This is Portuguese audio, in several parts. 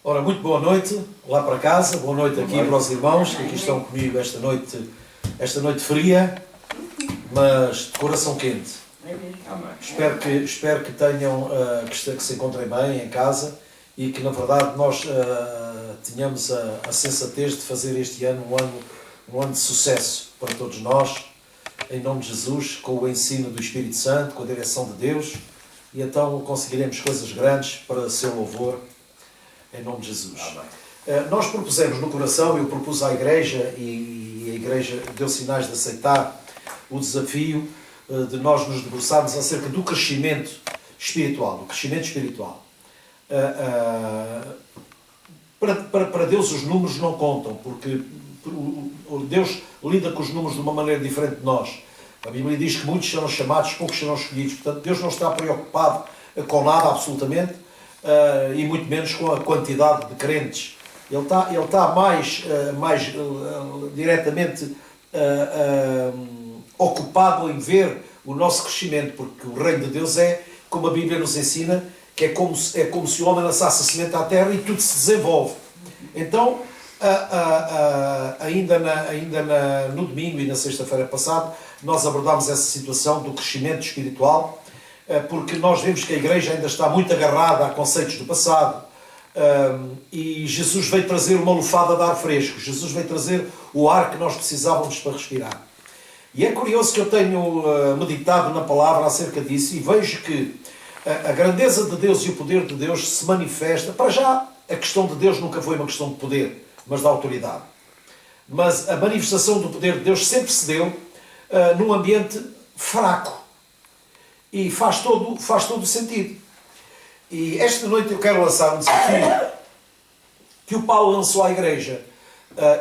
Ora, muito boa noite lá para casa, boa noite aqui para os irmãos que aqui estão comigo esta noite fria, mas de coração quente. Espero que tenham, que se encontrem bem em casa e que na verdade nós tenhamos a sensatez de fazer este ano um ano de sucesso para todos nós, em nome de Jesus, com o ensino do Espírito Santo, com a direção de Deus, e então conseguiremos coisas grandes para seu louvor, em nome de Jesus. Nós propusemos no coração, eu propus à Igreja, e a Igreja deu sinais de aceitar o desafio de nós nos debruçarmos acerca do crescimento espiritual. Para Deus os números não contam, porque Deus lida com os números de uma maneira diferente de nós. A Bíblia diz que muitos serão chamados, poucos serão escolhidos. Portanto, Deus não está preocupado com nada, absolutamente, e muito menos com a quantidade de crentes. Ele está mais diretamente ocupado em ver o nosso crescimento, porque o reino de Deus é, como a Bíblia nos ensina, que é como se o homem lançasse a semente à terra e tudo se desenvolve. Então, no domingo e na sexta-feira passada, nós abordámos essa situação do crescimento espiritual, porque nós vemos que a Igreja ainda está muito agarrada a conceitos do passado, e Jesus veio trazer uma lufada de ar fresco. Jesus veio trazer o ar que nós precisávamos para respirar. E é curioso que eu tenho meditado na palavra acerca disso e vejo que a grandeza de Deus e o poder de Deus se manifesta. Para já, a questão de Deus nunca foi uma questão de poder, mas de autoridade. Mas a manifestação do poder de Deus sempre se deu num ambiente fraco. E faz todo o sentido. E esta noite eu quero lançar um desafio que o Paulo lançou à Igreja.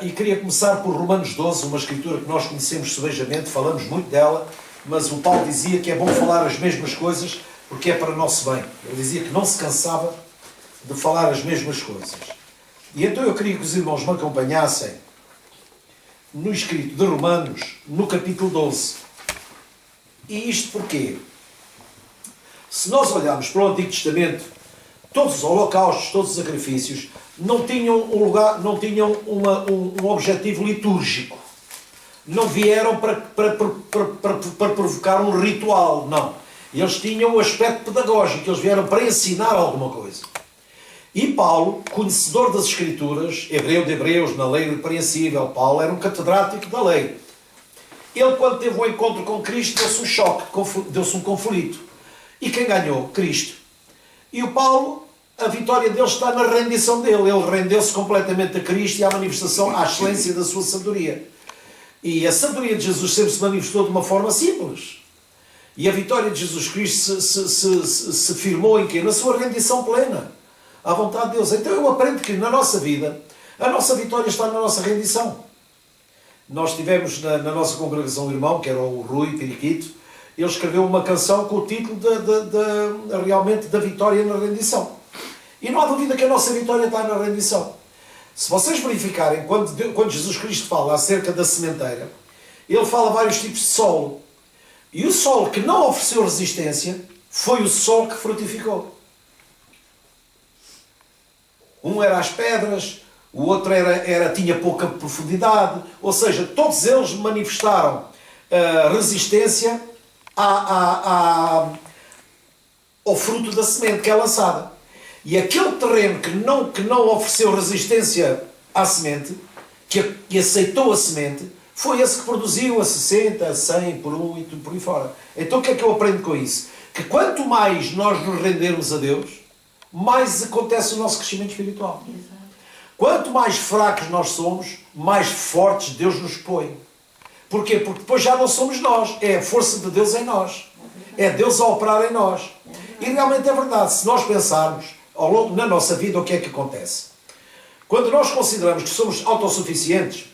E queria começar por Romanos 12, uma escritura que nós conhecemos subejamente, falamos muito dela, mas o Paulo dizia que é bom falar as mesmas coisas porque é para o nosso bem. Ele dizia que não se cansava de falar as mesmas coisas. E então eu queria que os irmãos me acompanhassem no escrito de Romanos, no capítulo 12. E isto porquê? Se nós olharmos para o Antigo Testamento, todos os holocaustos, todos os sacrifícios, não tinham um lugar, não tinham um objetivo litúrgico. Não vieram para provocar um ritual, não. Eles tinham um aspecto pedagógico, eles vieram para ensinar alguma coisa. E Paulo, conhecedor das Escrituras, hebreu de hebreus, na lei irrepreensível, Paulo era um catedrático da lei. Ele, quando teve um encontro com Cristo, deu-se um choque, deu-se um conflito. E quem ganhou? Cristo. E o Paulo, a vitória dele está na rendição dele. Ele rendeu-se completamente a Cristo e à manifestação, à excelência da sua sabedoria. E a sabedoria de Jesus sempre se manifestou de uma forma simples. E a vitória de Jesus Cristo se firmou em quê? Na sua rendição plena, à vontade de Deus. Então eu aprendo que na nossa vida, a nossa vitória está na nossa rendição. Nós tivemos na nossa congregação um irmão, que era o Rui Periquito, ele escreveu uma canção com o título realmente da vitória na rendição. E não há dúvida que a nossa vitória está na rendição. Se vocês verificarem, quando Jesus Cristo fala acerca da sementeira, ele fala vários tipos de solo. E o solo que não ofereceu resistência foi o solo que frutificou. Um era as pedras, o outro tinha pouca profundidade, ou seja, todos eles manifestaram resistência ao fruto da semente que é lançada. E aquele terreno que não ofereceu resistência à semente, que aceitou a semente, foi esse que produziu a 60, a 100, por um e tudo por aí fora. Então o que é que eu aprendo com isso? Que quanto mais nós nos rendermos a Deus, mais acontece o nosso crescimento espiritual. Exato. Quanto mais fracos nós somos, mais fortes Deus nos põe. Porquê? Porque depois já não somos nós, é a força de Deus em nós. É Deus a operar em nós. E realmente é verdade, se nós pensarmos ao longo na nossa vida, o que é que acontece? Quando nós consideramos que somos autossuficientes,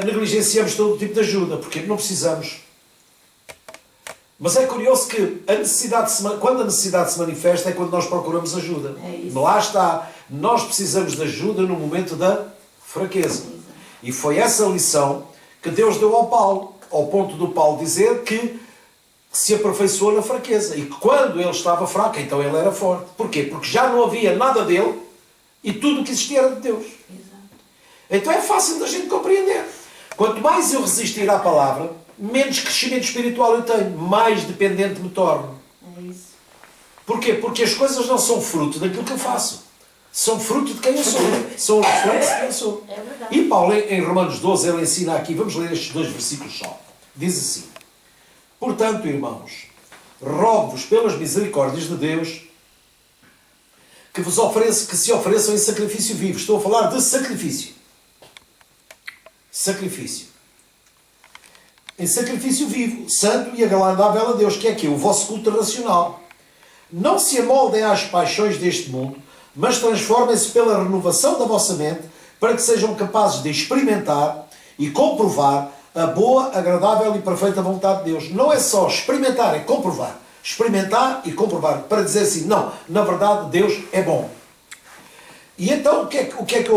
negligenciamos todo o tipo de ajuda, porque não precisamos. Mas é curioso que quando a necessidade se manifesta é quando nós procuramos ajuda. Lá está, nós precisamos de ajuda no momento da fraqueza. E foi essa lição que Deus deu ao Paulo, ao ponto do Paulo dizer que se aperfeiçoou na fraqueza. E que quando ele estava fraco, então ele era forte. Porquê? Porque já não havia nada dele E tudo o que existia era de Deus. Exato. Então é fácil da gente compreender. Quanto mais eu resistir à palavra, menos crescimento espiritual eu tenho, mais dependente me torno. É isso. Porquê? Porque as coisas não são fruto daquilo que eu faço. São fruto de quem eu sou. São o reflexo de quem eu sou. É verdade. E Paulo, em Romanos 12, ele ensina aqui, vamos ler estes 2 versículos só. Diz assim: portanto, irmãos, rogo-vos pelas misericórdias de Deus que se ofereçam em sacrifício vivo. Estou a falar de sacrifício. Sacrifício. Em sacrifício vivo, santo e agradável a Deus, que é aqui o vosso culto racional. Não se amoldem às paixões deste mundo, mas transformem-se pela renovação da vossa mente, para que sejam capazes de experimentar e comprovar a boa, agradável e perfeita vontade de Deus. Não é só experimentar, é comprovar. Experimentar e comprovar, para dizer assim, não, na verdade Deus é bom. E então o que é que eu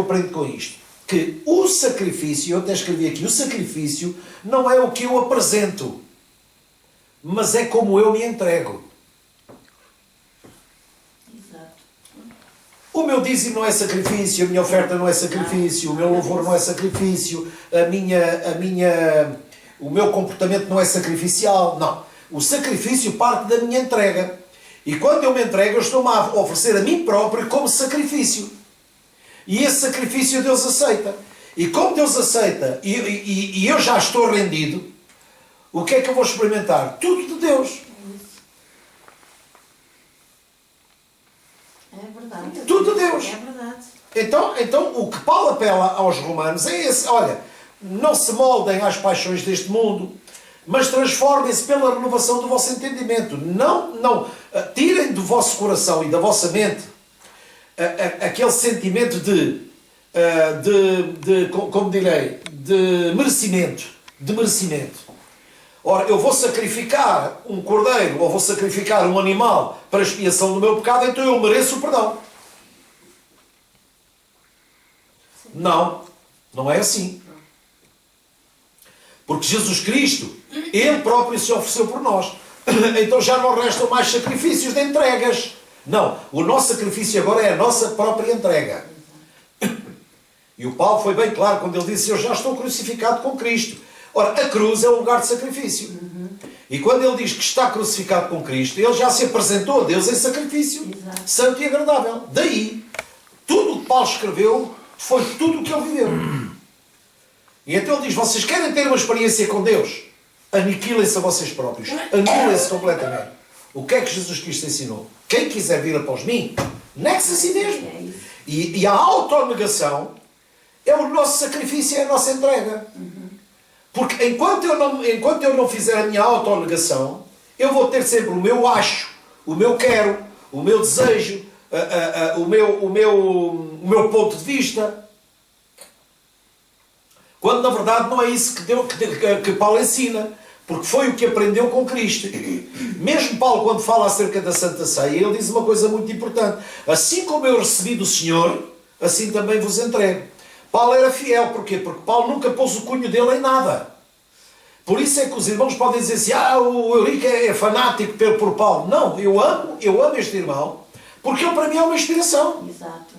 aprendo com isto? Que o sacrifício, eu até escrevi aqui, o sacrifício não é o que eu apresento, mas é como eu me entrego. Exato. O meu dízimo não é sacrifício, a minha oferta não é sacrifício, o meu louvor não é sacrifício, o meu comportamento não é sacrificial, não. O sacrifício parte da minha entrega. E quando eu me entrego, eu estou-me a oferecer a mim próprio como sacrifício. E esse sacrifício Deus aceita. E como Deus aceita, e eu já estou rendido, o que é que eu vou experimentar? Tudo de Deus. É isso. É verdade. Tudo de Deus. É verdade. Então o que Paulo apela aos romanos é esse. Olha, não se moldem às paixões deste mundo, mas transformem-se pela renovação do vosso entendimento. Não tirem do vosso coração e da vossa mente aquele sentimento como direi, de merecimento. Ora, eu vou sacrificar um cordeiro ou vou sacrificar um animal para a expiação do meu pecado, então eu mereço o perdão. Não é assim. Porque Jesus Cristo, Ele próprio se ofereceu por nós. Então já não restam mais sacrifícios de entregas. Não, o nosso sacrifício agora é a nossa própria entrega. E o Paulo foi bem claro quando ele disse: eu já estou crucificado com Cristo. Ora, a cruz é o lugar de sacrifício. E quando ele diz que está crucificado com Cristo, ele já se apresentou a Deus em sacrifício. Exato. Santo e agradável. Daí, tudo o que Paulo escreveu foi tudo o que ele viveu. E então ele diz: vocês querem ter uma experiência com Deus? Aniquilem-se a vocês próprios. Anulem-se completamente. O que é que Jesus Cristo ensinou? Quem quiser vir após mim, negue-se a si mesmo. É isso. E a autonegação é o nosso sacrifício, é a nossa entrega. Porque enquanto eu não fizer a minha autonegação, eu vou ter sempre o meu acho, o meu quero, o meu desejo, o meu ponto de vista. Quando na verdade não é isso que Paulo ensina. Porque foi o que aprendeu com Cristo. Mesmo Paulo, quando fala acerca da Santa Ceia, ele diz uma coisa muito importante: assim como eu recebi do Senhor, assim também vos entrego. Paulo era fiel. Porquê? Porque Paulo nunca pôs o cunho dele em nada. Por isso é que os irmãos podem dizer assim: o Eurico é fanático por Paulo. Não, eu amo este irmão, porque ele para mim é uma inspiração. Exato.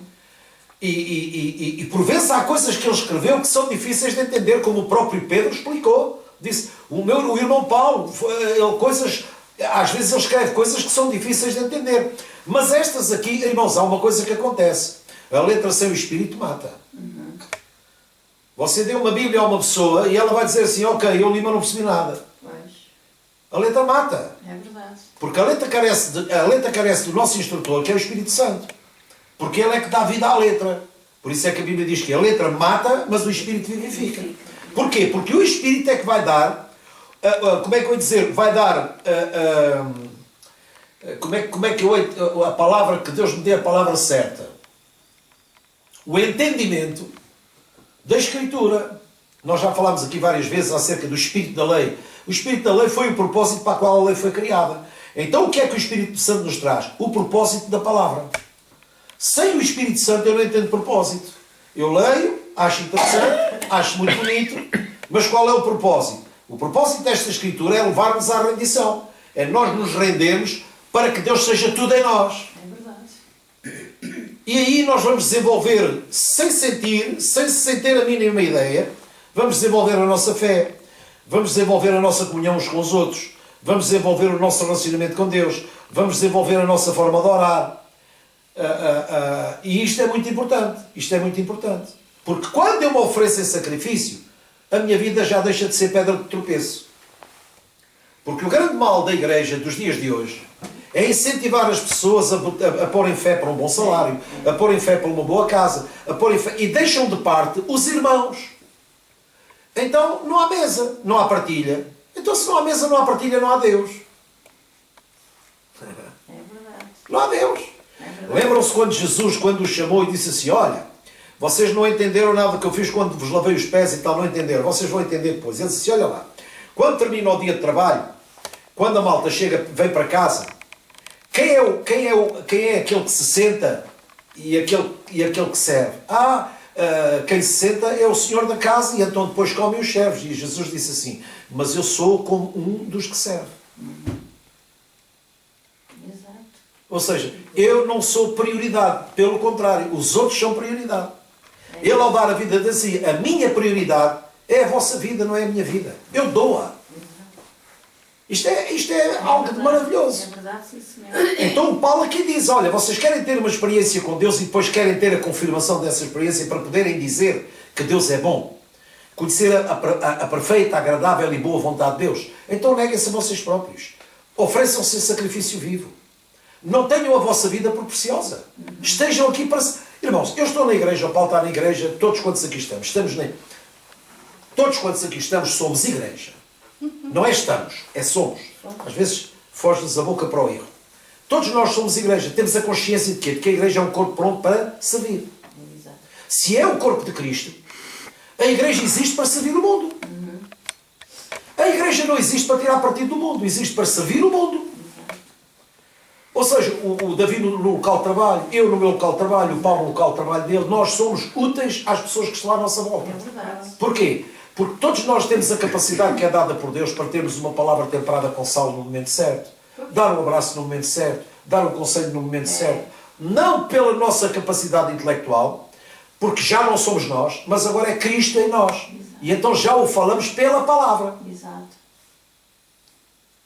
E por vezes há coisas que ele escreveu que são difíceis de entender, como o próprio Pedro explicou. Disse, o irmão Paulo, às vezes ele escreve coisas que são difíceis de entender. Mas estas aqui, irmãos, há uma coisa que acontece: a letra sem o Espírito mata. Você deu uma Bíblia a uma pessoa e ela vai dizer assim: ok, eu li, mas não percebi nada. Pois. A letra mata. É verdade. Porque a letra carece do nosso instrutor, que é o Espírito Santo. Porque ele é que dá vida à letra. Por isso é que a Bíblia diz que a letra mata, mas o Espírito vivifica. Porquê? Porque o Espírito é que vai dar, como é que eu vou dizer, vai dar, como é que eu, a palavra, que Deus me dê a palavra certa, o entendimento da Escritura. Nós já falámos aqui várias vezes acerca do Espírito da Lei. O Espírito da Lei foi o propósito para o qual a lei foi criada. Então o que é que o Espírito Santo nos traz? O propósito da palavra. Sem o Espírito Santo eu não entendo propósito. Eu leio, acho interessante, acho muito bonito, mas qual é o propósito? O propósito desta Escritura é levar-nos à rendição. É nós nos rendermos para que Deus seja tudo em nós. É verdade. E aí nós vamos desenvolver, sem sentir, sem ter a mínima ideia, vamos desenvolver a nossa fé, vamos desenvolver a nossa comunhão uns com os outros, vamos desenvolver o nosso relacionamento com Deus, vamos desenvolver a nossa forma de orar. E isto é muito importante. Isto é muito importante. Porque quando eu me ofereço em sacrifício, a minha vida já deixa de ser pedra de tropeço. Porque o grande mal da igreja dos dias de hoje é incentivar as pessoas a porem fé para um bom salário, a porem fé para uma boa casa, a porem fé, e deixam de parte os irmãos. Então não há mesa, não há partilha. Então se não há mesa, não há partilha, não há Deus. É verdade. Não há Deus. Lembram-se quando Jesus, quando os chamou e disse assim, olha, vocês não entenderam nada que eu fiz quando vos lavei os pés e tal, não entenderam. Vocês vão entender depois. Ele disse assim, olha lá, quando termina o dia de trabalho, quando a malta chega, vem para casa, quem é aquele que se senta e aquele que serve? Quem se senta é o senhor da casa e então depois comem os servos. E Jesus disse assim, mas eu sou como um dos que serve. Exato. Ou seja, eu não sou prioridade, pelo contrário, os outros são prioridade. Ele ao dar a vida dizia, a minha prioridade é a vossa vida, não é a minha vida. Eu dou-a. Isto é algo de maravilhoso. É verdade, sim, senhor. Então o Paulo aqui diz, olha, vocês querem ter uma experiência com Deus e depois querem ter a confirmação dessa experiência para poderem dizer que Deus é bom, conhecer a perfeita, agradável e boa vontade de Deus, então neguem-se a vocês próprios. Ofereçam-se em sacrifício vivo. Não tenham a vossa vida por preciosa. Estejam aqui para... Irmãos, eu estou na igreja, o Paulo está na igreja, todos quantos aqui estamos, todos quantos aqui estamos somos igreja. Não é estamos, é somos. Às vezes foge-nos a boca para o erro. Todos nós somos igreja. Temos a consciência de quê? De que a igreja é um corpo pronto para servir. Exato. Se é o corpo de Cristo, a igreja existe para servir o mundo. A igreja não existe para tirar partido do mundo, existe para servir o mundo. Ou seja, o Davi no local de trabalho, eu no meu local de trabalho, o Paulo no local de trabalho dele, nós somos úteis às pessoas que estão à nossa volta. É verdade. Porquê? Porque todos nós temos a capacidade que é dada por Deus para termos uma palavra temperada com sal no momento certo, dar um abraço no momento certo, dar um conselho no momento certo. Não pela nossa capacidade intelectual, porque já não somos nós, mas agora é Cristo em nós. Exato. E então já o falamos pela palavra. Exato.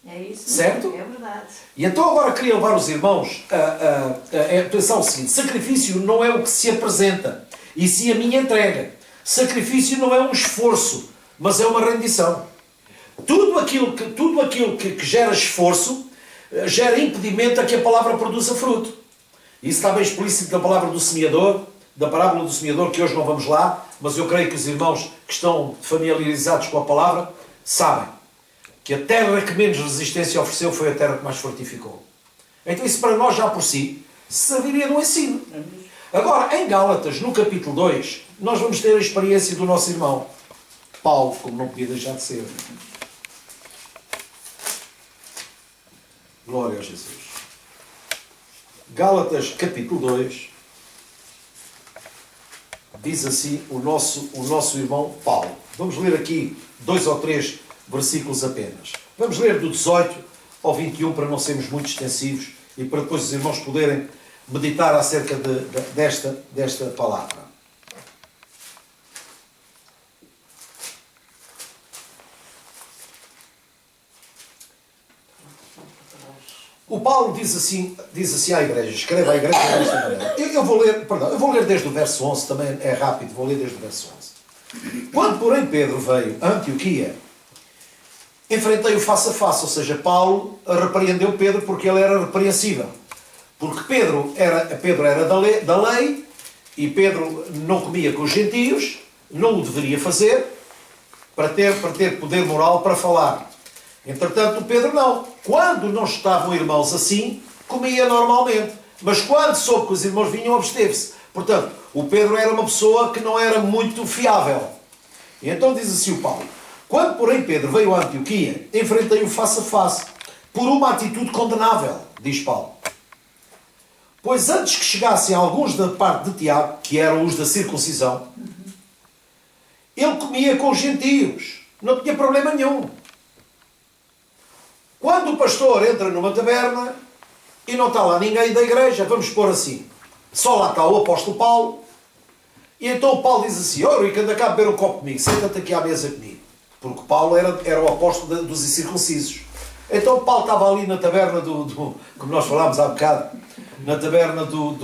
É isso. Certo? É verdade. E então agora queria levar os irmãos a pensar o seguinte, sacrifício não é o que se apresenta, e sim a minha entrega. Sacrifício não é um esforço, mas é uma rendição. Tudo aquilo que gera esforço, gera impedimento a que a palavra produza fruto. Isso está bem explícito na palavra do semeador, da parábola do semeador, que hoje não vamos lá, mas eu creio que os irmãos que estão familiarizados com a palavra sabem que a terra que menos resistência ofereceu foi a terra que mais fortificou. Então isso para nós já por si serviria de um ensino. Agora, em Gálatas, no capítulo 2, nós vamos ter a experiência do nosso irmão Paulo, como não podia deixar de ser. Glória a Jesus. Gálatas, capítulo 2, diz assim o nosso irmão Paulo. Vamos ler aqui 2 ou 3 versículos apenas. Vamos ler do 18 ao 21 para não sermos muito extensivos e para depois os irmãos poderem meditar acerca desta palavra. O Paulo diz assim à igreja, escreve à igreja desta maneira. Eu vou ler desde o verso 11, também é rápido, vou ler desde o verso 11. Quando, porém, Pedro veio a Antioquia, enfrentei-o face a face, ou seja, Paulo repreendeu Pedro porque ele era repreensível. Porque Pedro era da lei e Pedro não comia com os gentios, não o deveria fazer para ter poder moral para falar. Entretanto, Pedro não. Quando não estavam irmãos assim, comia normalmente. Mas quando soube que os irmãos vinham, absteve-se. Portanto, o Pedro era uma pessoa que não era muito fiável. E então diz assim o Paulo. Quando, porém, Pedro veio a Antioquia, enfrentei-o face a face, por uma atitude condenável, diz Paulo. Pois antes que chegassem alguns da parte de Tiago, que eram os da circuncisão, ele comia com os gentios. Não tinha problema nenhum. Quando o pastor entra numa taberna e não está lá ninguém da igreja, vamos pôr assim, Só lá está o apóstolo Paulo. E então o Paulo diz assim: ó Rico, anda cá a beber um copo comigo, senta-te aqui à mesa comigo. Porque Paulo era o apóstolo dos incircuncisos. Então o Paulo estava ali na taberna como nós falámos há bocado, na taberna Pode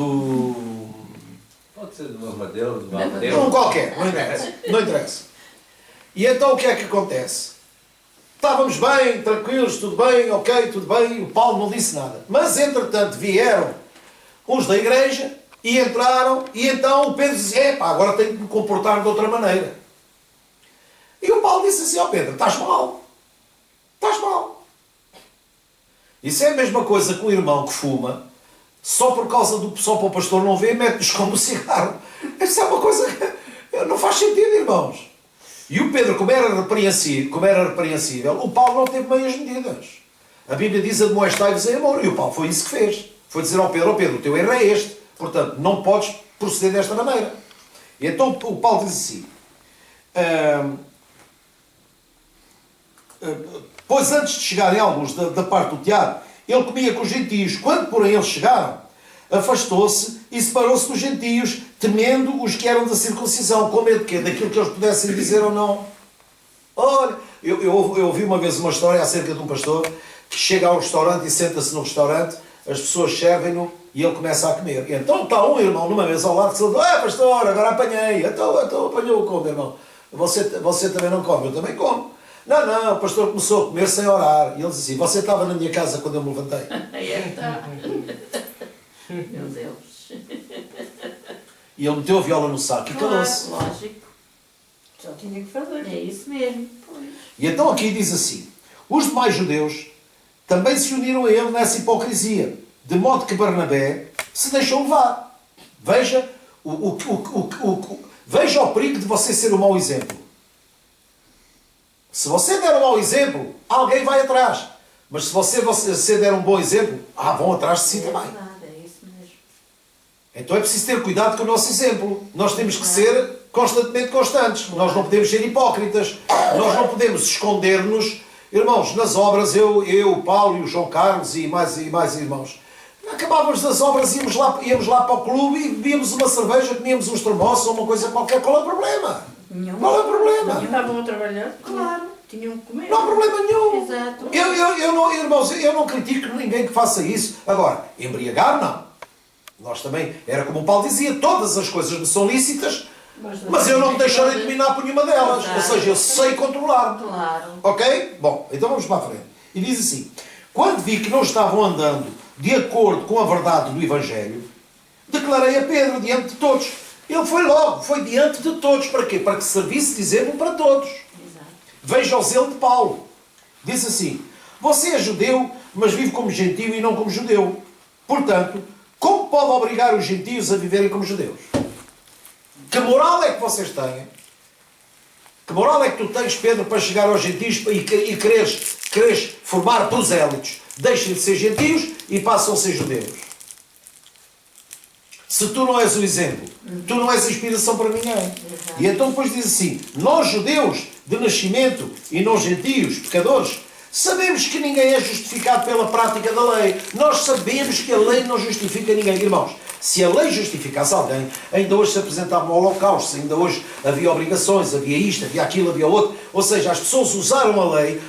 ser do Madeira, do não qualquer, não interessa, não interessa. E então o que é que acontece? Estávamos bem, tranquilos, tudo bem, ok, tudo bem, o Paulo não disse nada. Mas entretanto vieram uns da igreja e entraram, e então o Pedro dizia: epá, agora tenho que me comportar de outra maneira. E o Paulo disse assim: ó Pedro, estás mal. Estás mal. Isso é a mesma coisa que um irmão que fuma, só por causa só para o pastor não ver, mete-nos como cigarro. Isso é uma coisa que não faz sentido, irmãos. E o Pedro, como era repreensível, o Paulo não teve meias medidas. A Bíblia diz: admoestai-vos em amor. E o Paulo foi isso que fez. Foi dizer ao Pedro: ó Pedro, o teu erro é este. Portanto, não podes proceder desta maneira. E então o Paulo diz assim: pois antes de chegarem alguns da parte do Tiago, ele comia com os gentios. Quando, porém, eles chegaram, afastou-se e separou-se dos gentios, temendo os que eram da circuncisão. Com medo de quê? Daquilo que eles pudessem dizer ou não. Olha, eu ouvi uma vez uma história acerca de um pastor que chega ao restaurante e senta-se no restaurante, as pessoas servem-no e ele começa a comer. E então está um irmão numa mesa ao lado que diz: pastor, agora apanhei. Então apanhou o como, irmão? Você também não come? Eu também como. Não, o pastor começou a comer sem orar. E ele diz assim: você estava na minha casa quando eu me levantei? Aí é que está. Meu Deus. E ele meteu a viola no saco e calou-se. Lógico. Só tinha que fazer. É isso mesmo. Pois. E então aqui diz assim: os demais judeus também se uniram a ele nessa hipocrisia, de modo que Barnabé se deixou levar. Veja veja o perigo de você ser um mau exemplo. Se você der um mau exemplo, alguém vai atrás. Mas se você der um bom exemplo, vão atrás de si também. É isso mesmo. Então é preciso ter cuidado com o nosso exemplo. Nós temos que ser constantemente constantes. Nós não podemos ser hipócritas. Nós não podemos esconder-nos. Irmãos, nas obras, eu, o Paulo e o João Carlos e mais irmãos, acabávamos das obras, íamos lá para o clube e bebíamos uma cerveja, comíamos uns termossos ou uma coisa qualquer. Qual é o problema? Nenhum. Qual é o problema? Estavam a trabalhar? Claro. Tinham que comer. Não há problema nenhum. Exato. Irmãos, eu não critico ninguém que faça isso. Agora, embriagar, não. Nós também, era como o Paulo dizia: todas as coisas me são lícitas, mas eu não me deixarei dominar por nenhuma delas. Exato. Ou seja, eu sei controlar-me. Claro. Ok? Bom, então vamos para a frente. E diz assim: quando vi que não estavam andando de acordo com a verdade do Evangelho, declarei a Pedro diante de todos. Ele foi diante de todos. Para quê? Para que servisse de exemplo para todos. Exato. Veja o zelo de Paulo. Diz assim: você é judeu, mas vive como gentio e não como judeu. Portanto, como pode obrigar os gentios a viverem como judeus? Que moral é que vocês têm? Que moral é que tu tens, Pedro, para chegar aos gentios e quereres formar prosélitos? Deixem de ser gentios e passam a ser judeus. Se tu não és o exemplo, tu não és a inspiração para ninguém. Exato. E então depois diz assim: nós judeus de nascimento e não gentios, pecadores, sabemos que ninguém é justificado pela prática da lei. Nós sabemos que a lei não justifica ninguém. Irmãos, se a lei justificasse alguém, ainda hoje se apresentava no Holocausto, ainda hoje havia obrigações, havia isto, havia aquilo, havia outro. Ou seja, as pessoas usaram a lei,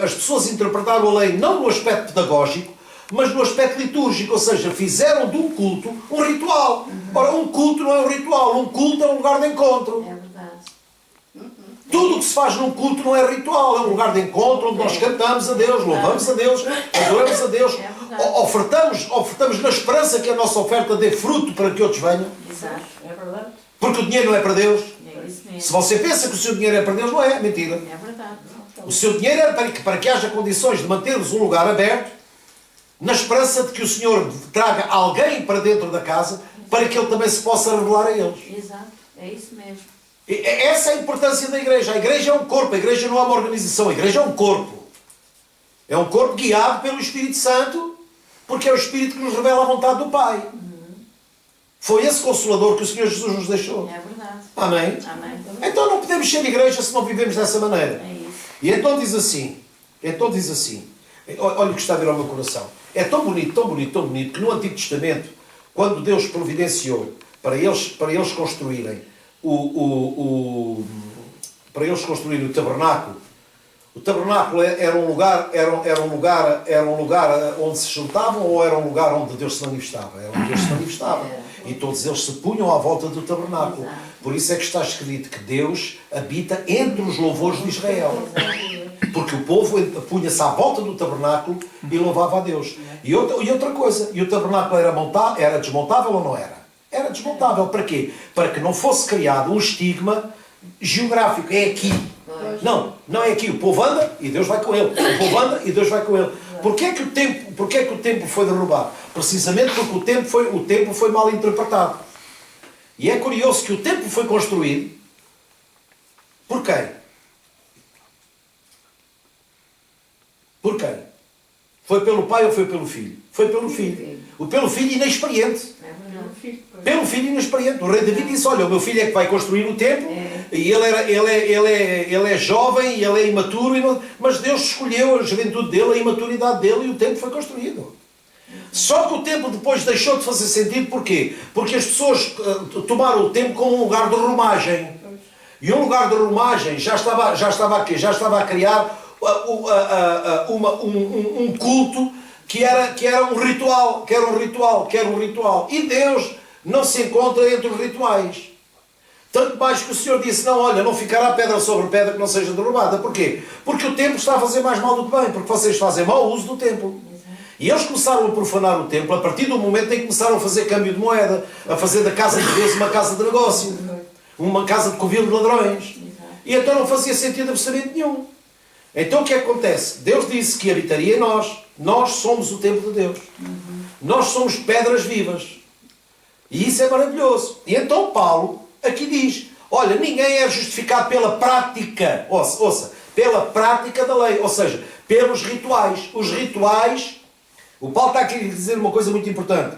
as pessoas interpretaram a lei não no aspecto pedagógico, mas no aspecto litúrgico, ou seja, fizeram de um culto um ritual. Ora, um culto não é um ritual, um culto é um lugar de encontro. É verdade. Tudo o que se faz num culto não é ritual, é um lugar de encontro onde nós cantamos a Deus, louvamos a Deus, adoramos a Deus, ofertamos na esperança que a nossa oferta dê fruto para que outros venham. Exato. É verdade. Porque o dinheiro não é para Deus. É isso mesmo. Se você pensa que o seu dinheiro é para Deus, não é, mentira. É verdade. O seu dinheiro é para que haja condições de mantermos um lugar aberto, na esperança de que o Senhor traga alguém para dentro da casa, para que Ele também se possa revelar a eles. Exato. É isso mesmo. Essa é a importância da igreja. A igreja é um corpo, a igreja não é uma organização, a igreja é um corpo. É um corpo guiado pelo Espírito Santo, porque é o Espírito que nos revela a vontade do Pai. Foi esse Consolador que o Senhor Jesus nos deixou. É verdade. Amém? Amém. Então não podemos ser igreja se não vivemos dessa maneira. É isso. E então diz assim, olha o que está a vir ao meu coração. É tão bonito, que no Antigo Testamento, quando Deus providenciou para eles construírem para eles construírem o tabernáculo era um lugar onde se juntavam ou era um lugar onde Deus se manifestava? Era onde Deus se manifestava. E todos eles se punham à volta do tabernáculo. Por isso é que está escrito que Deus habita entre os louvores de Israel. Porque o povo punha-se à volta do tabernáculo e louvava a Deus. E outra coisa, e o tabernáculo era desmontável ou não era? Era desmontável. Para quê? Para que não fosse criado um estigma geográfico. É aqui. Não é aqui. O povo anda e Deus vai com ele. O povo anda e Deus vai com ele. Porquê é que o templo foi derrubado? Precisamente porque o templo foi mal interpretado. E é curioso que o templo foi construído por quem? Por quem? Foi pelo pai ou foi pelo filho? Foi pelo filho. Pelo filho inexperiente. Pelo filho inexperiente. O rei David disse, olha, o meu filho é que vai construir o templo, e ele é jovem, e ele é imaturo, mas Deus escolheu a juventude dele, a imaturidade dele, e o templo foi construído. Só que o templo depois deixou de fazer sentido, porquê? Porque as pessoas tomaram o templo como um lugar de romagem. E um lugar de romagem já estava a criar um culto que era um ritual. E Deus não se encontra entre os rituais. Tanto mais que o Senhor disse, não, olha, não ficará pedra sobre pedra que não seja derrubada. Porquê? Porque o templo está a fazer mais mal do que bem, porque vocês fazem mau uso do templo. E eles começaram a profanar o templo a partir do momento em que começaram a fazer câmbio de moeda, a fazer da casa de Deus uma casa de negócio, uma casa de covil de ladrões. E então não fazia sentido absolutamente nenhum. Então o que acontece? Deus disse que habitaria em nós. Nós somos o templo de Deus. Nós somos pedras vivas. E isso é maravilhoso. E então Paulo aqui diz, olha, ninguém é justificado pela prática, ouça, pela prática da lei, ou seja, pelos rituais. Os rituais, o Paulo está aqui a dizer uma coisa muito importante.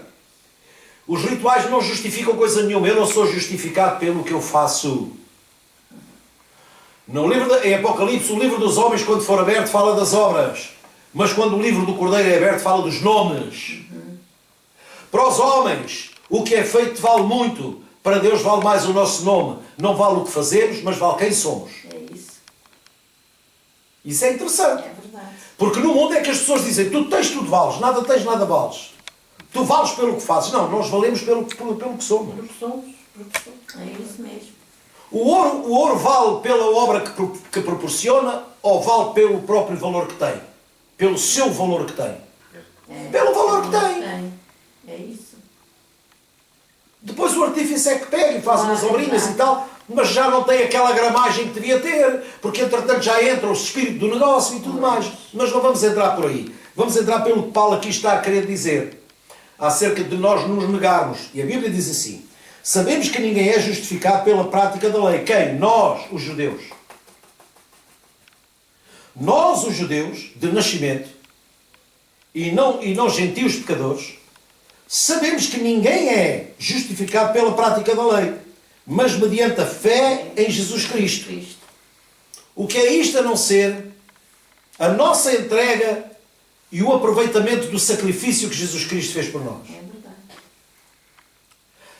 Os rituais não justificam coisa nenhuma. Eu não sou justificado pelo que eu faço. No livro em Apocalipse, o livro dos homens, quando for aberto, fala das obras. Mas quando o livro do Cordeiro é aberto, fala dos nomes. Para os homens, o que é feito vale muito. Para Deus vale mais o nosso nome. Não vale o que fazemos, mas vale quem somos. É isso. Isso é interessante. É verdade. Porque no mundo é que as pessoas dizem, tu tens, tudo vales. Nada tens, nada vales. Tu vales pelo que fazes. Não, nós valemos pelo que somos. É isso mesmo. O ouro vale pela obra que proporciona ou vale pelo próprio valor que tem? Pelo seu valor que tem? Pelo valor que tem. É isso. Depois o artífice é que pega e faz umas obrinhas e tal, mas já não tem aquela gramagem que devia ter, porque entretanto já entra o espírito do negócio e tudo mais. Mas não vamos entrar por aí. Vamos entrar pelo que Paulo aqui está a querer dizer, acerca de nós nos negarmos. E a Bíblia diz assim, sabemos que ninguém é justificado pela prática da lei. Quem? Nós, os judeus. Nós, os judeus, de nascimento, e não gentios pecadores, sabemos que ninguém é justificado pela prática da lei, mas mediante a fé em Jesus Cristo. O que é isto a não ser a nossa entrega e o aproveitamento do sacrifício que Jesus Cristo fez por nós? É verdade.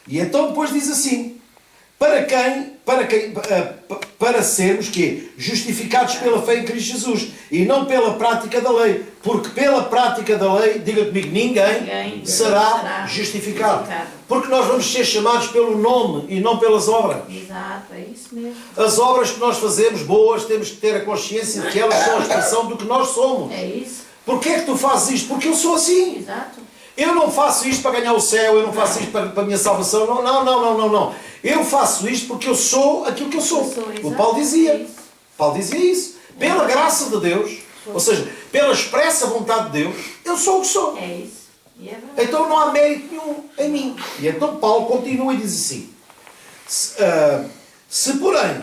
E então depois diz assim, para sermos que justificados pela fé em Cristo Jesus e não pela prática da lei, porque pela prática da lei, diga comigo, ninguém será justificado. Porque nós vamos ser chamados pelo nome e não pelas obras. Exato, é isso mesmo. As obras que nós fazemos boas, temos que ter a consciência de que elas são a expressão do que nós somos. É isso. Porquê é que tu fazes isto? Porque eu sou assim. Exato. Eu não faço isto para ganhar o céu, eu não faço isto para a minha salvação. Não. Eu faço isto porque eu sou aquilo que eu sou. O Paulo dizia. Paulo dizia isso. Pela graça de Deus, ou seja, pela expressa vontade de Deus, eu sou o que sou. É isso. E é verdade. Então não há mérito nenhum em mim. E então Paulo continua e diz assim, se porém,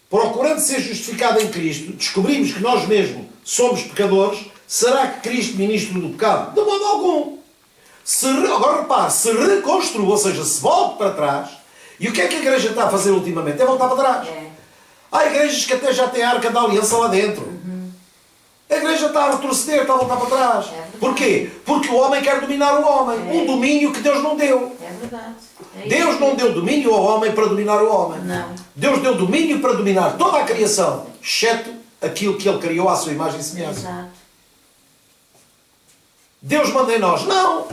procurando ser justificado em Cristo, descobrimos que nós mesmos somos pecadores, será que Cristo ministro do pecado? De modo algum. Agora repare, se reconstrua, ou seja, se volta para trás, e o que é que a igreja está a fazer ultimamente? É voltar para trás. Há igrejas que até já têm a Arca da Aliança lá dentro. A igreja está a retroceder, está a voltar para trás. verdade. Porquê? Porque o homem quer dominar o homem. Um domínio que Deus não deu. É verdade. É Deus isso. não deu domínio ao homem para dominar o homem. Não. Deus deu domínio para dominar toda a criação, exceto aquilo que Ele criou à sua imagem e semelhança. Exato. Deus manda em nós. Não!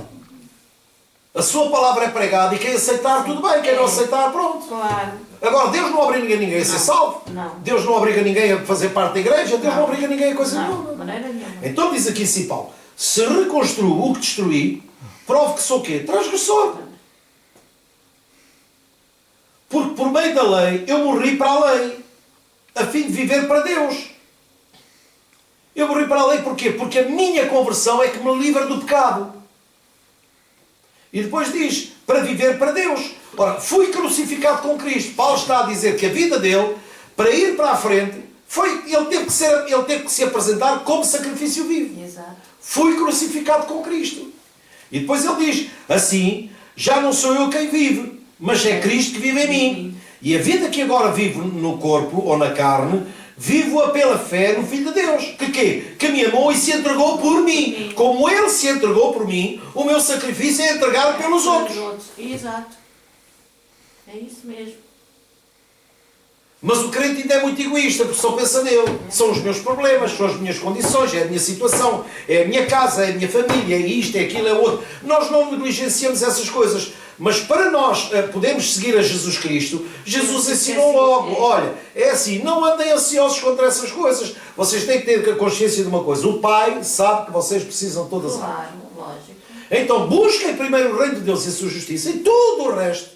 A sua palavra é pregada e quem aceitar, tudo bem. Quem não aceitar, pronto. Claro. Agora, Deus não obriga ninguém a ser salvo. Não. Deus não obriga ninguém a fazer parte da igreja. Deus não obriga ninguém a coisa Não, nenhuma. de maneira nenhuma. Então diz aqui assim Paulo: se reconstruo o que destruí, prove que sou o quê? Transgressor. Porque por meio da lei eu morri para a lei, a fim de viver para Deus. Eu morri para a lei porquê? Porque a minha conversão é que me livra do pecado. E depois diz, para viver para Deus. Ora, fui crucificado com Cristo. Paulo está a dizer que a vida dele, para ir para a frente, ele teve que se apresentar como sacrifício vivo. Exato. Fui crucificado com Cristo. E depois ele diz, assim, já não sou eu quem vive, mas é Cristo que vive em mim. E a vida que agora vivo no corpo, ou na carne, vivo-a pela fé no Filho de Deus. Que quê? Que me amou e se entregou por mim. Como Ele se entregou por mim, o meu sacrifício é entregar pelos outros. Exato. É isso mesmo. Mas o crente ainda é muito egoísta, porque só pensa nele. São os meus problemas, são as minhas condições, é a minha situação, é a minha casa, é a minha família, é isto, é aquilo, é outro. Nós não negligenciamos essas coisas. Mas para nós podermos seguir a Jesus Cristo, Jesus ensinou logo, olha, é assim, não andem ansiosos contra essas coisas. Vocês têm que ter a consciência de uma coisa. O Pai sabe que vocês precisam de todas elas. Claro, lógico. Então busquem primeiro o reino de Deus e a sua justiça, e tudo o resto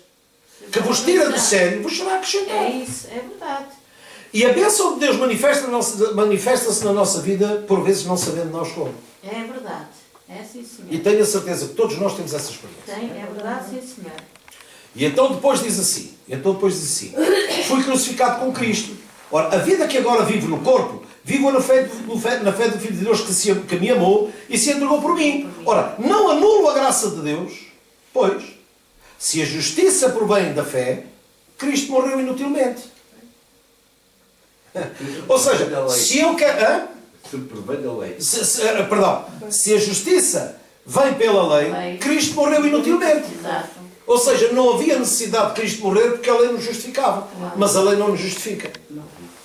que vos tira do sério vos será acrescentado. É isso, é verdade. E a bênção de Deus manifesta-se na nossa vida, por vezes não sabendo nós como. É verdade. É sim, senhor. E tenho a certeza que todos nós temos essa experiência. Tem, é verdade, sim, senhor. E então depois diz assim, fui crucificado com Cristo. Ora, a vida que agora vivo no corpo, vivo na fé do Filho de Deus que me amou e se entregou por mim. Ora, não anulo a graça de Deus, pois, se a justiça provém da fé, Cristo morreu inutilmente. Ou seja, se eu quero... Se provém da lei. Se a justiça vem pela lei, Cristo morreu inutilmente. Exato. Ou seja, não havia necessidade de Cristo morrer porque a lei nos justificava. Mas a lei não nos justifica.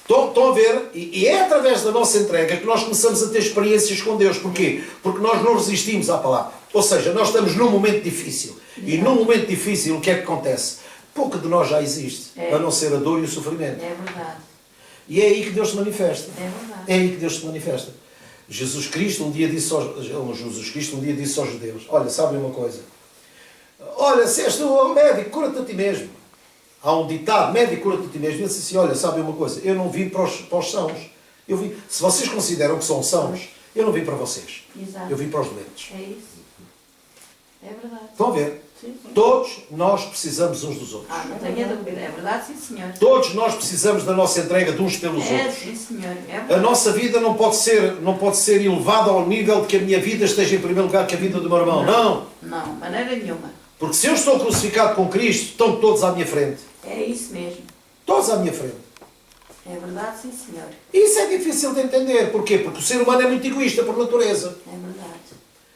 Estão a ver? E é através da nossa entrega que nós começamos a ter experiências com Deus. Porquê? Porque nós não resistimos à palavra. Ou seja, nós estamos num momento difícil. E num momento difícil, o que é que acontece? Pouco de nós já existe, a não ser a dor e o sofrimento. É verdade. E é aí que Deus se manifesta. É verdade. É aí que Deus se manifesta. Jesus Cristo um dia disse aos judeus, olha, sabem uma coisa? Olha, se és tu médico, cura-te a ti mesmo. Há um ditado, médico, cura-te a ti mesmo. Ele disse assim, olha, sabem uma coisa? Eu não vim para os sãos. Eu vim, se vocês consideram que são sãos, eu não vim para vocês. Exato. Eu vim para os doentes. É isso. É verdade. Estão a ver? Sim, sim. Todos nós precisamos uns dos outros. Não tenha dúvida. É verdade, sim, senhor. Todos nós precisamos da nossa entrega de uns pelos É, outros. sim, senhor. É A verdade. nossa vida não pode ser elevada ao nível de que a minha vida esteja em primeiro lugar que a vida do meu irmão. Não. Não, maneira nenhuma. Porque se eu estou crucificado com Cristo, estão todos à minha frente. É isso mesmo. Todos à minha frente. É verdade, sim, senhor. E isso é difícil de entender. Porquê? Porque o ser humano é muito egoísta por natureza. É verdade.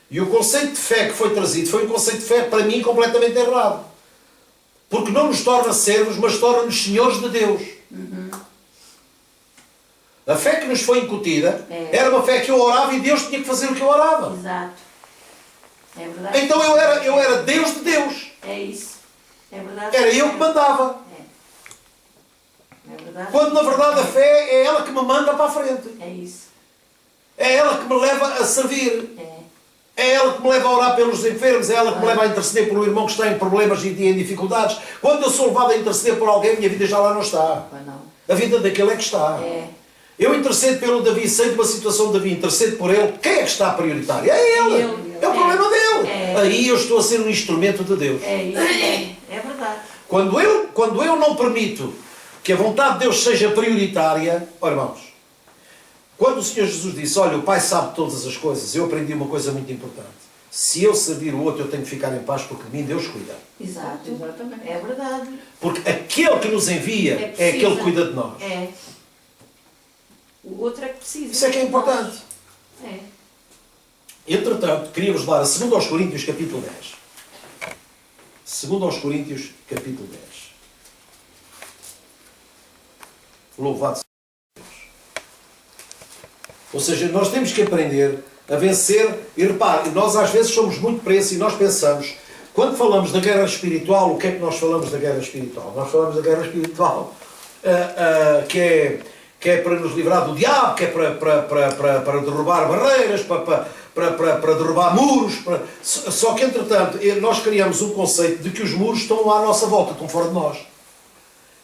E o conceito de fé que foi trazido foi um conceito de fé, para mim, completamente errado. Porque não nos torna servos, mas torna-nos senhores de Deus. A fé que nos foi incutida era uma fé que eu orava e Deus tinha que fazer o que eu orava. Exato. É verdade. Então eu era Deus de Deus. É isso. É verdade. Era eu que mandava. É verdade. Quando na verdade a fé é ela que me manda para a frente. É isso. É ela que me leva a servir. É. É ela que me leva a orar pelos enfermos. É ela que me leva a interceder por um irmão que está em problemas e em dificuldades. Quando eu sou levado a interceder por alguém, a minha vida já lá não está. Pois não. A vida daquele é que está. É. Eu intercedo pelo Davi, sei de uma situação de Davi, intercedo por ele. Quem é que está prioritário? É ele. Ele. É o problema dele. É. Aí eu estou a ser um instrumento de Deus. É isso. É verdade. Quando eu não permito que a vontade de Deus seja prioritária, ó irmãos, quando o Senhor Jesus disse, olha, o Pai sabe todas as coisas, eu aprendi uma coisa muito importante. Se eu servir o outro, eu tenho que ficar em paz, porque de mim Deus cuida. Exato. Exatamente. É verdade. Porque aquele que nos envia é aquele que cuida de nós. É. O outro é que precisa. Isso é que é importante. É. Entretanto, queria-vos dar a 2 aos Coríntios, capítulo 10. 2 aos Coríntios, capítulo 10. Louvado seja Deus. Ou seja, nós temos que aprender a vencer. E repare, nós às vezes somos muito presos e nós pensamos, quando falamos da guerra espiritual, o que é que nós falamos da guerra espiritual? Nós falamos da guerra espiritual que é para nos livrar do diabo, que é para derrubar barreiras, para derrubar muros. Só que, entretanto, nós criamos um conceito de que os muros estão à nossa volta, estão fora de nós.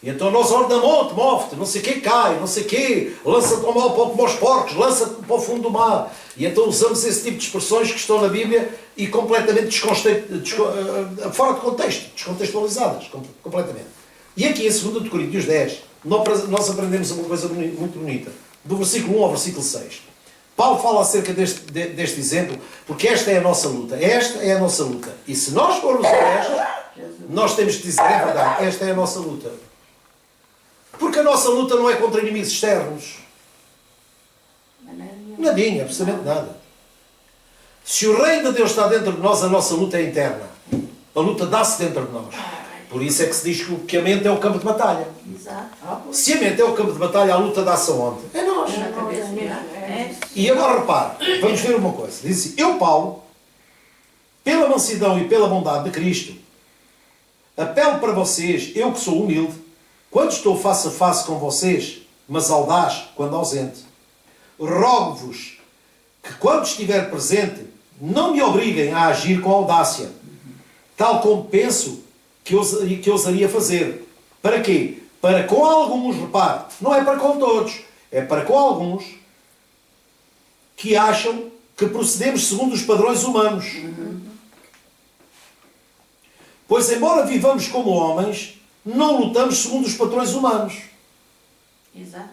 E então nós ordenamos, move-te, não sei o quê, cai, não sei o quê, lança-te ao mal como aos porcos, lança-te para o fundo do mar. E então usamos esse tipo de expressões que estão na Bíblia e completamente fora de contexto, descontextualizadas, completamente. E aqui em 2 Coríntios 10, nós aprendemos uma coisa muito bonita, do versículo 1 ao versículo 6. Paulo fala acerca deste exemplo, porque esta é a nossa luta. Esta é a nossa luta. E se nós formos honestos, nós temos que dizer, é verdade, esta é a nossa luta. Porque a nossa luta não é contra inimigos externos. Nadinha, absolutamente nada. Se o reino de Deus está dentro de nós, a nossa luta é interna. A luta dá-se dentro de nós. Por isso é que se diz que a mente é o campo de batalha. Exato. Se a mente é o campo de batalha, a luta dá-se aonde? É nós. Na cabeça. É. E agora repare, vamos ver uma coisa. Diz assim, eu, Paulo, pela mansidão e pela bondade de Cristo, apelo para vocês, eu que sou humilde, quando estou face a face com vocês, mas audaz quando ausente. Rogo-vos que quando estiver presente, não me obriguem a agir com audácia, tal como penso que ousaria fazer. Para quê? Para com alguns, repare, não é para com todos, é para com alguns que acham que procedemos segundo os padrões humanos. Pois, embora vivamos como homens, não lutamos segundo os padrões humanos. Exato.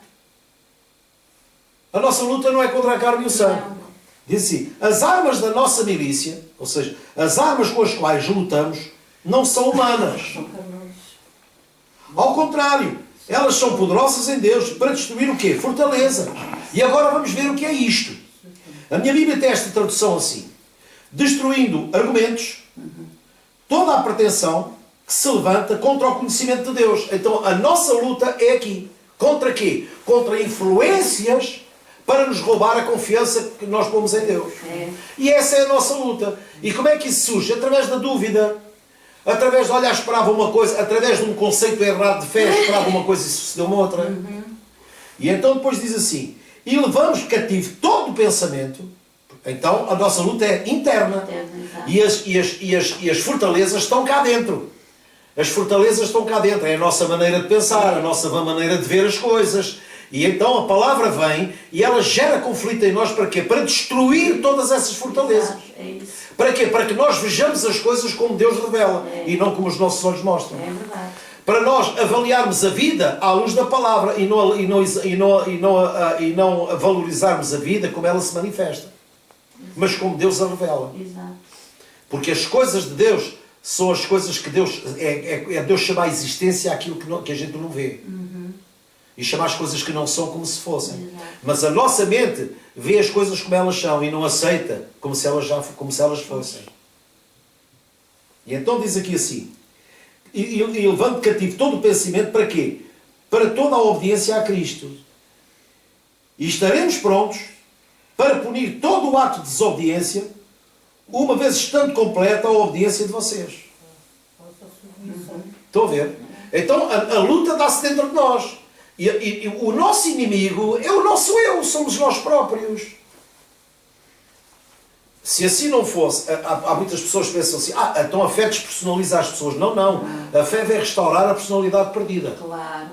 A nossa luta não é contra a carne e o sangue. Não. Diz assim, as armas da nossa milícia, ou seja, as armas com as quais lutamos, não são humanas. Ao contrário, elas são poderosas em Deus para destruir o quê? Fortalezas. E agora vamos ver o que é isto. A minha Bíblia tem esta tradução assim. Destruindo argumentos, toda a pretensão que se levanta contra o conhecimento de Deus. Então a nossa luta é aqui. Contra quê? Contra influências para nos roubar a confiança que nós pomos em Deus. É. E essa é a nossa luta. E como é que isso surge? Através da dúvida. Através de, olha, esperava uma coisa, através de um conceito errado de fé, esperava uma coisa e sucedeu uma outra. E então depois diz assim, e levamos cativo todo o pensamento. Então a nossa luta é interna. E as fortalezas estão cá dentro. As fortalezas estão cá dentro. É a nossa maneira de pensar, a nossa maneira de ver as coisas. E então a palavra vem e ela gera conflito em nós para quê? Para destruir todas essas fortalezas. É isso. Para quê? Para que nós vejamos as coisas como Deus revela e não como os nossos olhos mostram. É verdade. Para nós avaliarmos a vida à luz da palavra e não valorizarmos a vida como ela se manifesta, mas como Deus a revela. Exato. Porque as coisas de Deus são as coisas que Deus... É Deus chamar a existência àquilo que a gente não vê. E chamar as coisas que não são como se fossem. Exato. Mas a nossa mente vê as coisas como elas são e não aceita como se elas fossem. E então diz aqui assim, e levando cativo todo o pensamento para quê? Para toda a obediência a Cristo. E estaremos prontos para punir todo o ato de desobediência, uma vez estando completa a obediência de vocês. Estão a ver? Então a luta dá-se dentro de nós. E o nosso inimigo é o nosso eu, somos nós próprios. Se assim não fosse, há muitas pessoas que pensam assim, então a fé despersonaliza as pessoas. Não, não. A fé vem restaurar a personalidade perdida. Claro.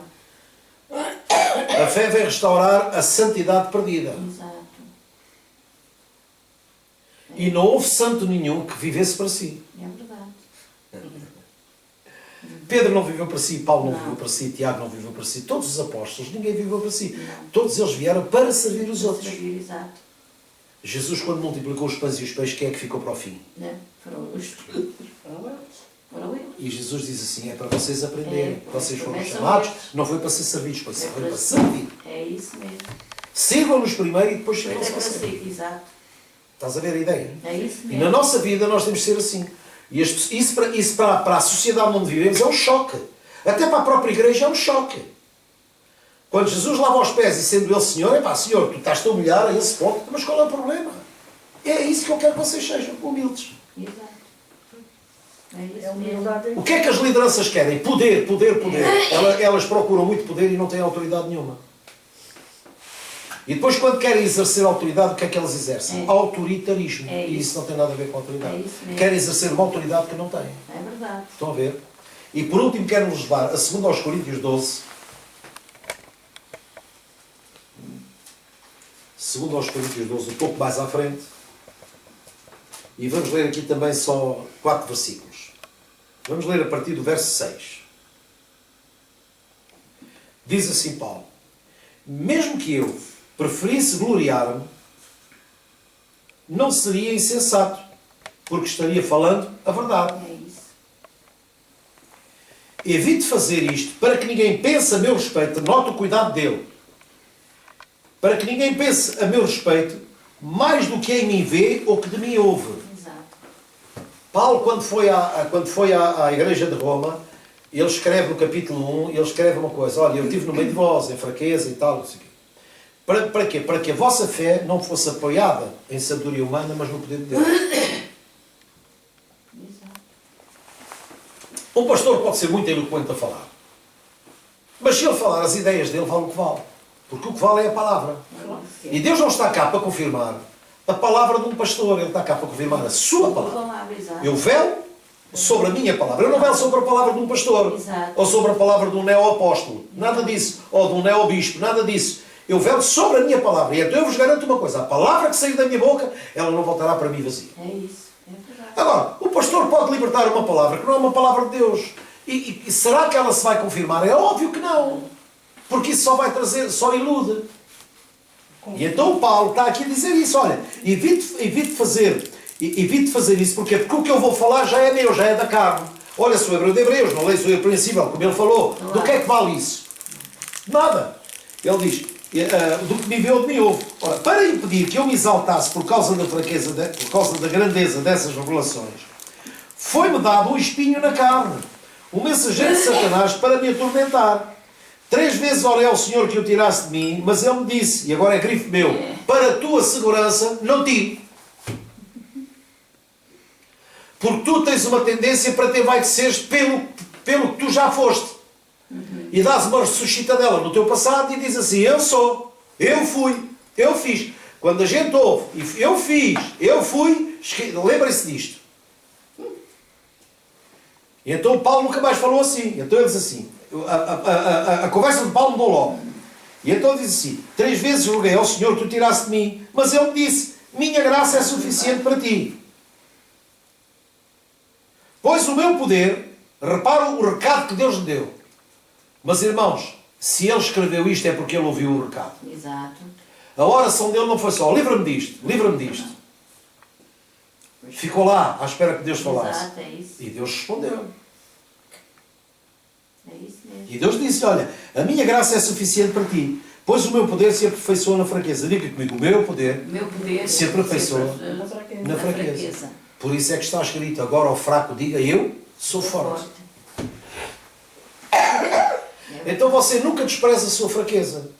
A fé vem restaurar a santidade perdida. Exato. E não houve santo nenhum que vivesse para si. É verdade. Pedro não viveu para si, Paulo não Não. viveu para si, Tiago não viveu para si. Todos os apóstolos, ninguém viveu para si. Todos eles vieram para servir os outros. Exato. Jesus, quando multiplicou os pães e os peixes, quem é que ficou para o fim? Né? Foram eles. E Jesus diz assim, é para vocês aprenderem. É, Vocês foram começam chamados, estes. não foi para ser servidos, foi É para para- servir. É isso mesmo. Sirvam-nos primeiro e depois Pois é sirvam-se para a si. si, exato. Estás a ver a ideia? É isso E mesmo. na nossa vida nós temos de ser assim. E isso para a sociedade onde vivemos é um choque. Até para a própria igreja é um choque. Quando Jesus lava os pés e sendo Ele Senhor, é pá, Senhor, tu estás-te a humilhar a esse ponto, mas qual é o problema? É isso que eu quero que vocês sejam, humildes. Exato. É isso É mesmo. humildade. O que é que as lideranças querem? Poder, poder, poder. Elas procuram muito poder e não têm autoridade nenhuma. E depois, quando querem exercer autoridade, o que é que elas exercem? É. Autoritarismo. É E isso não tem nada a ver com autoridade. É isso mesmo. Querem exercer uma autoridade que não têm. É verdade. Estão a ver? E por último, quero-nos levar a 2 aos Coríntios 12. 2 aos Coríntios 12, um pouco mais à frente. E vamos ler aqui também só 4 versículos. Vamos ler a partir do verso 6. Diz assim Paulo: mesmo que eu preferisse gloriar-me, não seria insensato, porque estaria falando a verdade. É isso. Evite fazer isto para que ninguém pense a meu respeito. Note o cuidado dele. Para que ninguém pense a meu respeito mais do que em mim vê ou que de mim ouve. Exato. Paulo, quando foi à igreja de Roma, ele escreve no capítulo 1, ele escreve uma coisa: olha, eu estive no meio de vós, em fraqueza e tal, não sei o quê. Para quê? Para que a vossa fé não fosse apoiada em sabedoria humana, mas no poder de Deus. Exato. Um pastor pode ser muito eloquente a falar. Mas se ele falar as ideias dele, vale o que vale. Porque o que vale é a palavra. E Deus não está cá para confirmar a palavra de um pastor. Ele está cá para confirmar a sua palavra. Exato. Eu velo sobre a minha palavra. Eu não velo sobre a palavra de um pastor. Exato. Ou sobre a palavra de um neo-apóstolo. Nada disso. Ou de um neo-bispo. Nada disso. Eu velo sobre a minha palavra. E então eu vos garanto uma coisa. A palavra que sair da minha boca, ela não voltará para mim vazia. É isso. É verdade. Agora, o pastor pode libertar uma palavra que não é uma palavra de Deus. E será que ela se vai confirmar? É óbvio que não. Porque isso só vai trazer, só ilude. E então o Paulo está aqui a dizer isso. Olha, evite fazer isso. Porquê? Porque o que eu vou falar já é meu, já é da carne. Olha, sou hebreu de Hebreus, não leio, sou irrepreensível, como ele falou. Do que é que vale isso? Nada. Ele diz, do que me vê ou de mim ouve. Ora, para impedir que eu me exaltasse por causa da fraqueza, por causa da grandeza dessas revelações, foi-me dado um espinho na carne, um mensageiro de Satanás para me atormentar. 3 vezes orei ao Senhor que o tirasse de mim, mas Ele me disse, e agora é grifo meu, para a tua segurança, não tire. Porque tu tens uma tendência para ter vai que seres pelo que tu já foste. E dás uma ressuscitadela no teu passado e diz assim, eu sou, eu fui, eu fiz. Quando a gente ouve, eu fiz, eu fui, lembrem-se disto. E então Paulo nunca mais falou assim. Então ele diz assim, a conversa de Paulo mudou logo. E então ele diz assim, 3 vezes roguei ao Senhor que tu tirasse de mim, mas Ele me disse, minha graça é suficiente para ti. Pois o meu poder, repara o recado que Deus lhe deu. Mas irmãos, se ele escreveu isto é porque ele ouviu o recado. Exato. A oração dele não foi só, livra-me disto, livra-me disto. Ficou lá, à espera que Deus falasse. Exato, é isso. E Deus respondeu. É isso mesmo. E Deus disse, olha, a minha graça é suficiente para ti, pois o meu poder se aperfeiçoa na fraqueza. Diga comigo, o meu poder O meu poder se aperfeiçoa Na fraqueza. na fraqueza. Por isso é que está escrito, agora ao fraco diga, eu sou forte. Então você nunca despreza a sua fraqueza.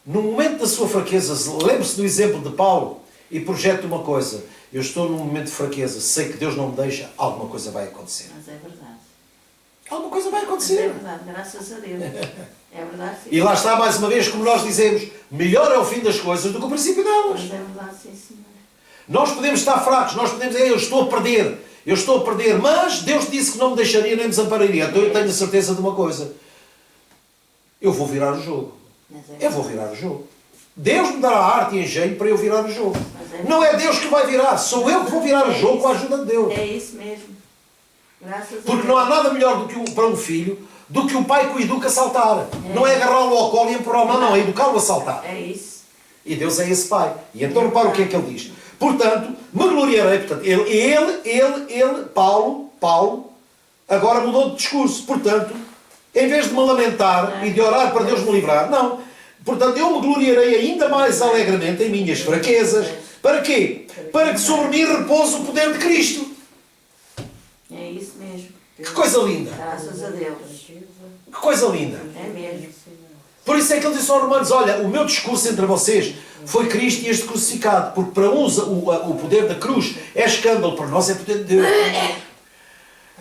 No momento da sua fraqueza, lembre-se do exemplo de Paulo e projete uma coisa. Eu estou num momento de fraqueza, sei que Deus não me deixa, alguma coisa vai acontecer. Mas é verdade. Alguma coisa vai Mas é acontecer. verdade, graças a Deus. É verdade, sim. E lá está, mais uma vez, como nós dizemos, melhor é o fim das coisas do que o princípio delas. Mas é verdade, sim, senhor. Nós podemos estar fracos, nós podemos dizer, eu estou a perder, mas Deus disse que não me deixaria nem me desampararia. Então eu tenho a certeza de uma coisa. Eu vou virar o jogo. Mas é Eu vou virar o jogo. Deus me dará arte e engenho para eu virar o jogo. Mas é Não é Deus que vai virar, sou eu que vou virar o jogo com a ajuda de Deus. É isso mesmo. Graças a Deus. Porque não há nada melhor para um filho do que o pai que o educa a saltar. Não é agarrá-lo ao colo e empurrá-lo, não, é educá-lo a saltar. É isso. E Deus é esse pai. E então repara o que é que ele diz. Portanto, me gloriarei. Portanto, Paulo, agora mudou de discurso. Portanto, em vez de me lamentar e de orar para Deus me livrar, não. Portanto, eu me gloriarei ainda mais alegremente em minhas fraquezas. Para quê? Para que sobre mim repouse o poder de Cristo. É isso mesmo. Que coisa linda! Graças a Deus. Que coisa linda! É mesmo. Por isso é que ele disse aos Romanos, olha, o meu discurso entre vocês foi Cristo e este crucificado, porque para uns o poder da cruz é escândalo, para nós é poder de Deus.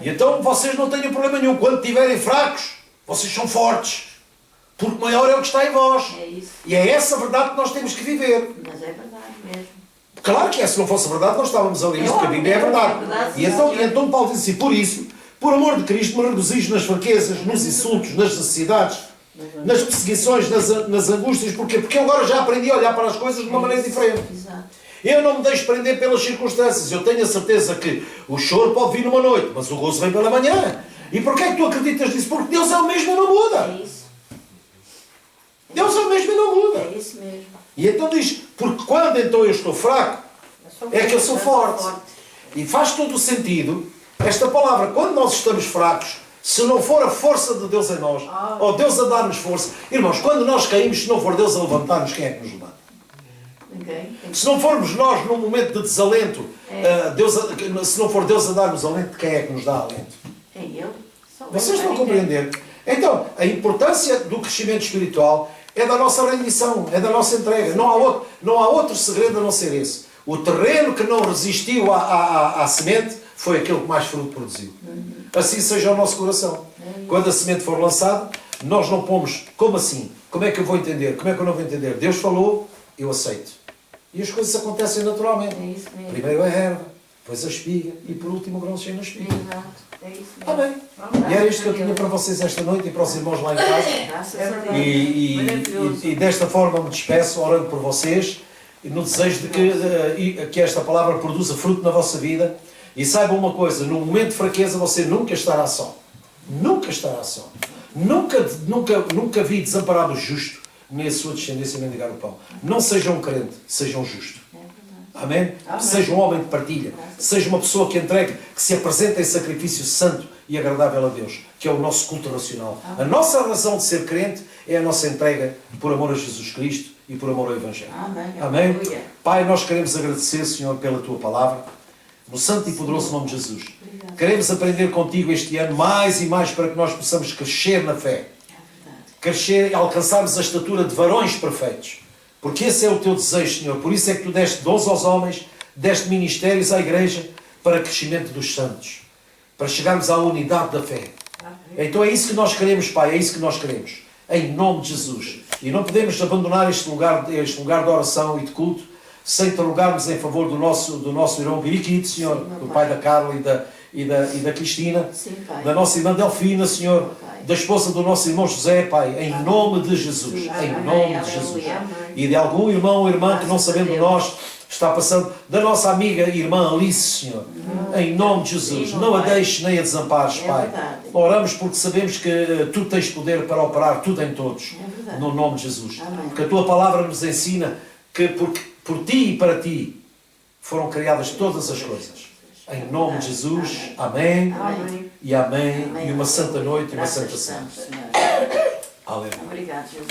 E então vocês não tenham problema nenhum, quando estiverem fracos, vocês são fortes, porque maior é o que está em vós. É isso. E é essa a verdade que nós temos que viver. Mas é verdade mesmo. Claro que é, se não fosse verdade, nós estávamos ali, isto que a Bíblia é verdade. E então Paulo diz assim, por isso, por amor de Cristo, me regozijo nas fraquezas, nos insultos, nas necessidades, nas perseguições, nas angústias. Porquê? Porque eu agora já aprendi a olhar para as coisas de uma maneira diferente. Exato. Eu não me deixo prender pelas circunstâncias. Eu tenho a certeza que o choro pode vir numa noite, mas o gozo vem pela manhã. E porquê é que tu acreditas nisso? Porque Deus é o mesmo e não muda. É isso. Deus é o mesmo e não muda. É isso mesmo. E então diz, porque quando então eu estou fraco, é que eu sou forte. E faz todo o sentido esta palavra. Quando nós estamos fracos, se não for a força de Deus em nós, ou Deus a dar-nos força, irmãos, quando nós caímos, se não for Deus a levantar-nos, quem é que nos levanta? Ninguém. Se não formos nós num momento de desalento, se não for Deus a dar-nos alento, quem é que nos dá alento? É Ele. Só Ele. Vocês estão a compreender? Então, a importância do crescimento espiritual é da nossa rendição, é da nossa entrega. Não há outro segredo a não ser esse. O terreno que não resistiu à semente foi aquele que mais fruto produziu. Assim seja o nosso coração. Quando a semente for lançada, nós não pomos, como assim? Como é que eu vou entender? Como é que eu não vou entender? Deus falou, eu aceito. E as coisas acontecem naturalmente. É isso mesmo. Primeiro a erva, depois a espiga e por último o grão cheio na espiga. Exato. É isso mesmo. Amém. E era isto que eu tinha para vocês esta noite e para os irmãos lá em casa. Graças a Deus. E desta forma me despeço, orando por vocês, e no desejo de que esta palavra produza fruto na vossa vida. E saibam uma coisa, no momento de fraqueza você nunca estará só. Nunca estará só. Nunca vi desamparado o justo, nem a sua descendência mendigar o pão. Não sejam um crente, sejam justo. Amém? Seja um homem de partilha. Seja uma pessoa que entregue, que se apresenta em sacrifício santo e agradável a Deus, que é o nosso culto racional. A nossa razão de ser crente é a nossa entrega por amor a Jesus Cristo e por amor ao Evangelho. Amém. Amém? Pai, nós queremos agradecer, Senhor, pela Tua Palavra, no santo e poderoso nome de Jesus. Queremos aprender contigo este ano mais e mais para que nós possamos crescer na fé. Crescer e alcançarmos a estatura de varões perfeitos. Porque esse é o teu desejo, Senhor. Por isso é que tu deste dons aos homens, deste ministérios à igreja para crescimento dos santos. Para chegarmos à unidade da fé. Então é isso que nós queremos, Pai. É isso que nós queremos. Em nome de Jesus. E não podemos abandonar este lugar de oração e de culto sem interrogarmos em favor do nosso irmão Biriquito, Senhor. Do pai da Carla e da Cristina. Sim, Pai. Da nossa irmã Delfina, Senhor. Da esposa do nosso irmão José, Pai, em nome de Jesus, em nome de Jesus. E de algum irmão ou irmã que não sabendo nós está passando, da nossa amiga e irmã Alice, Senhor, em nome de Jesus. Não a deixes nem a desampares, Pai. Oramos porque sabemos que Tu tens poder para operar tudo em todos, no nome de Jesus. Porque a Tua palavra nos ensina que por Ti e para Ti foram criadas todas as coisas. Em nome de Jesus, amém, e amém, e uma santa noite e uma santa semana. Aleluia. Obrigado, Jesus.